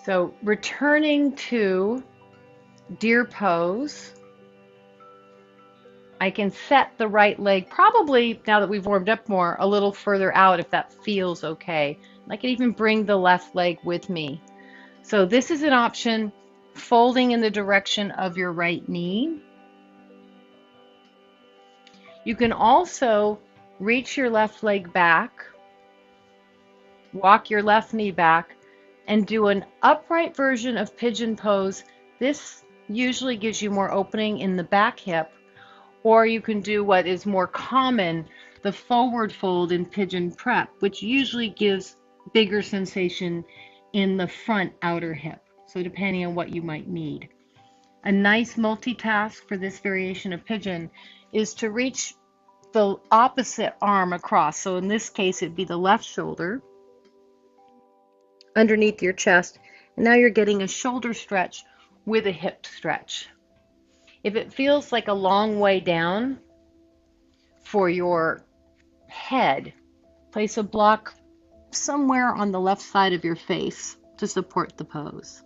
So returning to deer pose, I can set the right leg, probably now that we've warmed up more, a little further out if that feels okay. I can even bring the left leg with me. So this is an option, folding in the direction of your right knee. You can also reach your left leg back, walk your left knee back, and do an upright version of pigeon pose. This usually gives you more opening in the back hip, or you can do what is more common, the forward fold in pigeon prep, which usually gives bigger sensation in the front outer hip. So depending on what you might need. A nice multitask for this variation of pigeon is to reach the opposite arm across. So in this case, it'd be the left shoulder underneath your chest. And now you're getting a shoulder stretch with a hip stretch. If it feels like a long way down for your head, place a block somewhere on the left side of your face to support the pose.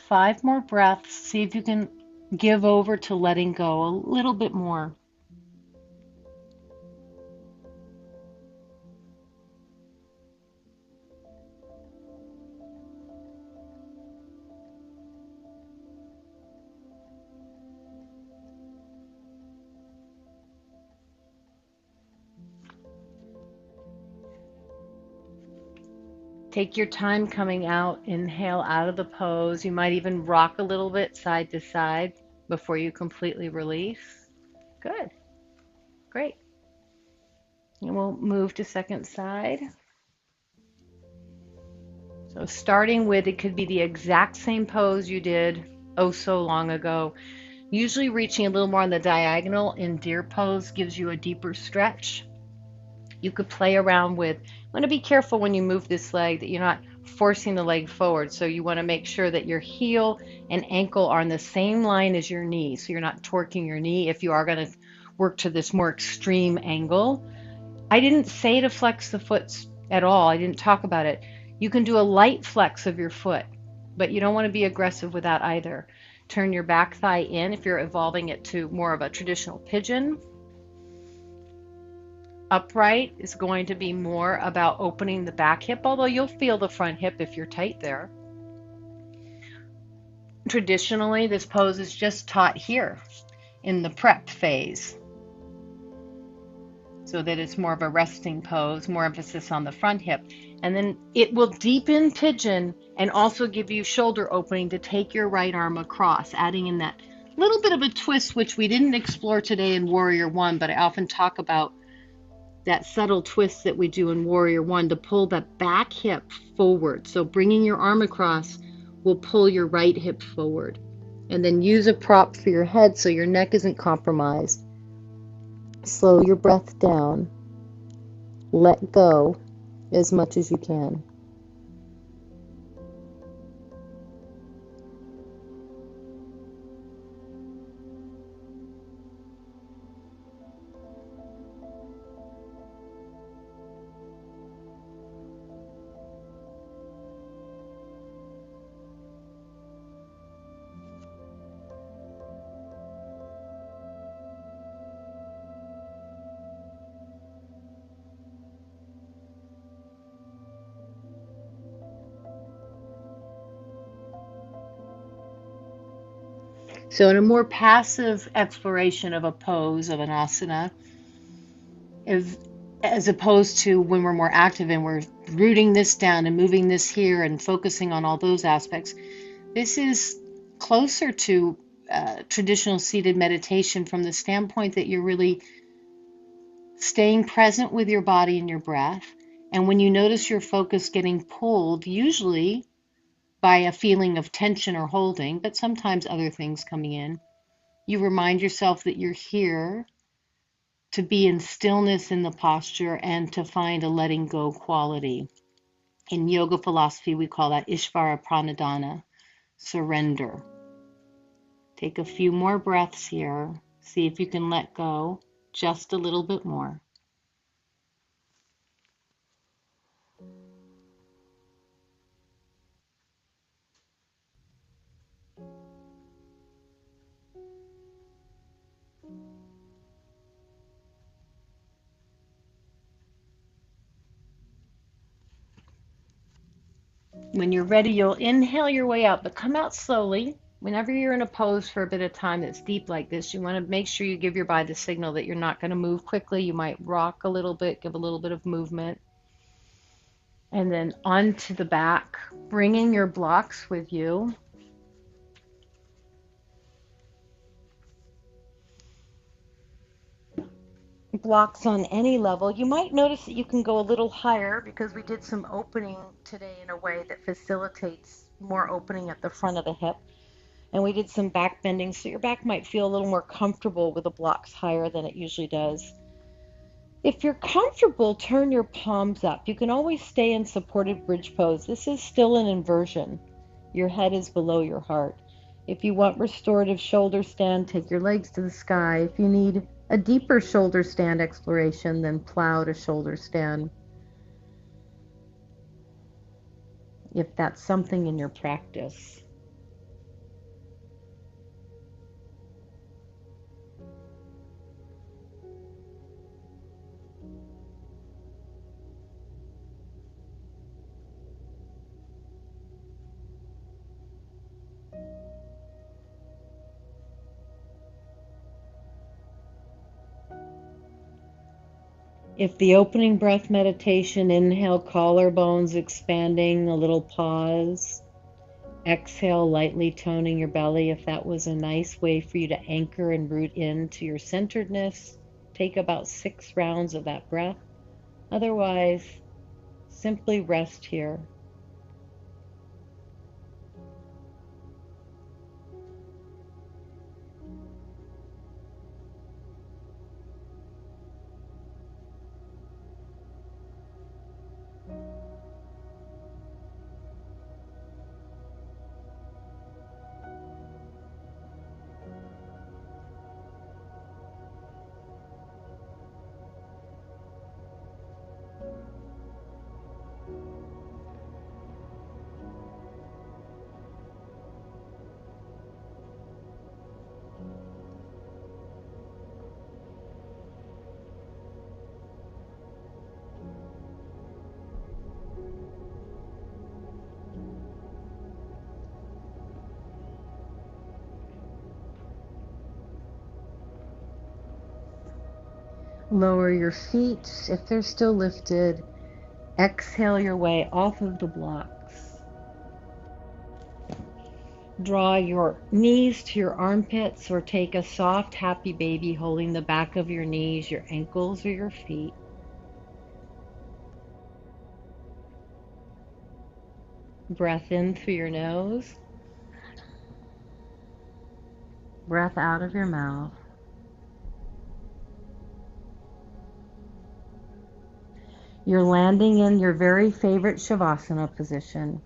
Five more breaths. See if you can give over to letting go a little bit more. Take your time coming out. Inhale out of the pose. You might even rock a little bit side to side before you completely release. Good. Great. And we'll move to second side. So starting with, it could be the exact same pose you did oh so long ago. Usually reaching a little more on the diagonal in deer pose gives you a deeper stretch. You could play around with, you want to be careful when you move this leg that you're not forcing the leg forward. So you want to make sure that your heel and ankle are on the same line as your knee. So you're not torquing your knee if you are going to work to this more extreme angle. I didn't say to flex the foot at all. I didn't talk about it. You can do a light flex of your foot, but you don't want to be aggressive with that either. Turn your back thigh in if you're evolving it to more of a traditional pigeon. Upright is going to be more about opening the back hip, although you'll feel the front hip if you're tight there. Traditionally, this pose is just taught here in the prep phase, so that it's more of a resting pose, more emphasis on the front hip. And then it will deepen pigeon and also give you shoulder opening to take your right arm across, adding in that little bit of a twist, which we didn't explore today in Warrior One, but I often talk about that subtle twist that we do in Warrior One to pull the back hip forward. So bringing your arm across will pull your right hip forward. And then use a prop for your head so your neck isn't compromised. Slow your breath down. Let go as much as you can. So in a more passive exploration of a pose of an asana, if, as opposed to when we're more active and we're rooting this down and moving this here and focusing on all those aspects, this is closer to traditional seated meditation from the standpoint that you're really staying present with your body and your breath. And when you notice your focus getting pulled, usually by a feeling of tension or holding, but sometimes other things coming in, you remind yourself that you're here to be in stillness in the posture and to find a letting go quality. In yoga philosophy, we call that Ishvara Pranadhana, surrender. Take a few more breaths here. See if you can let go just a little bit more. When you're ready, you'll inhale your way out, but come out slowly. Whenever you're in a pose for a bit of time that's deep like this, you want to make sure you give your body the signal that you're not going to move quickly. You might rock a little bit, give a little bit of movement. And then onto the back, bringing your blocks with you. Blocks on any level. You might notice that you can go a little higher because we did some opening today in a way that facilitates more opening at the front of the hip. And we did some back bending, so your back might feel a little more comfortable with the blocks higher than it usually does. If you're comfortable, turn your palms up. You can always stay in supported bridge pose. This is still an inversion. Your head is below your heart. If you want restorative shoulder stand, take your legs to the sky. If you need a deeper shoulder stand exploration, then plow to shoulder stand. If that's something in your practice. If the opening breath meditation, inhale, collarbones expanding, a little pause. Exhale, lightly toning your belly. If that was a nice way for you to anchor and root into your centeredness, take about 6 rounds of that breath. Otherwise, simply rest here. Lower your feet if they're still lifted. Exhale your way off of the blocks. Draw your knees to your armpits or take a soft, happy baby holding the back of your knees, your ankles, or your feet. Breath in through your nose. Breath out of your mouth. You're landing in your very favorite Shavasana position.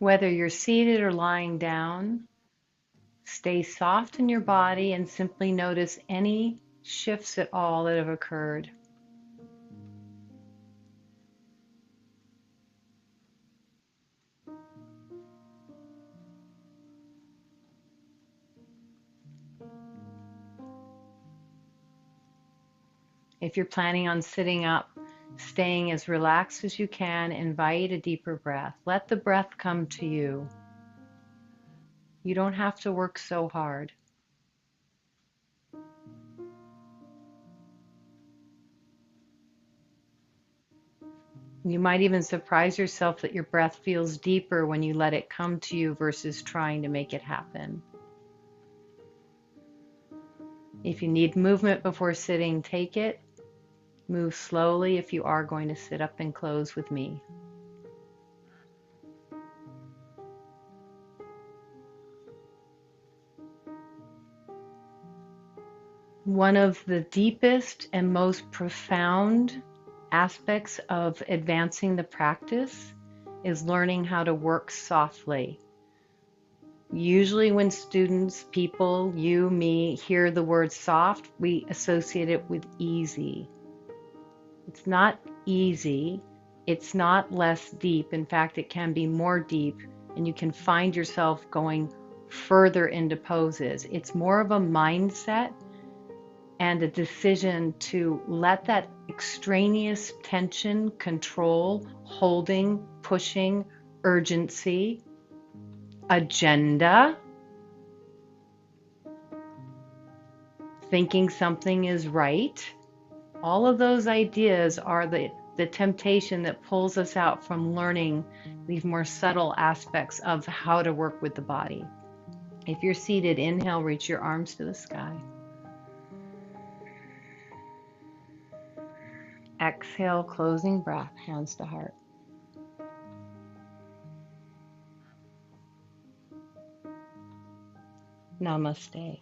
Whether you're seated or lying down, stay soft in your body and simply notice any shifts at all that have occurred. If you're planning on sitting up, staying as relaxed as you can, invite a deeper breath. Let the breath come to you. You don't have to work so hard. You might even surprise yourself that your breath feels deeper when you let it come to you versus trying to make it happen. If you need movement before sitting, take it. Move slowly if you are going to sit up and close with me. One of the deepest and most profound aspects of advancing the practice is learning how to work softly. Usually when students, people, you, me, hear the word soft, we associate it with easy. It's not easy. It's not less deep. In fact, it can be more deep, and you can find yourself going further into poses. It's more of a mindset and a decision to let that extraneous tension, control, holding, pushing, urgency, agenda, thinking something is right. All of those ideas are the temptation that pulls us out from learning these more subtle aspects of how to work with the body. If you're seated, inhale, reach your arms to the sky. Exhale, closing breath, hands to heart. Namaste.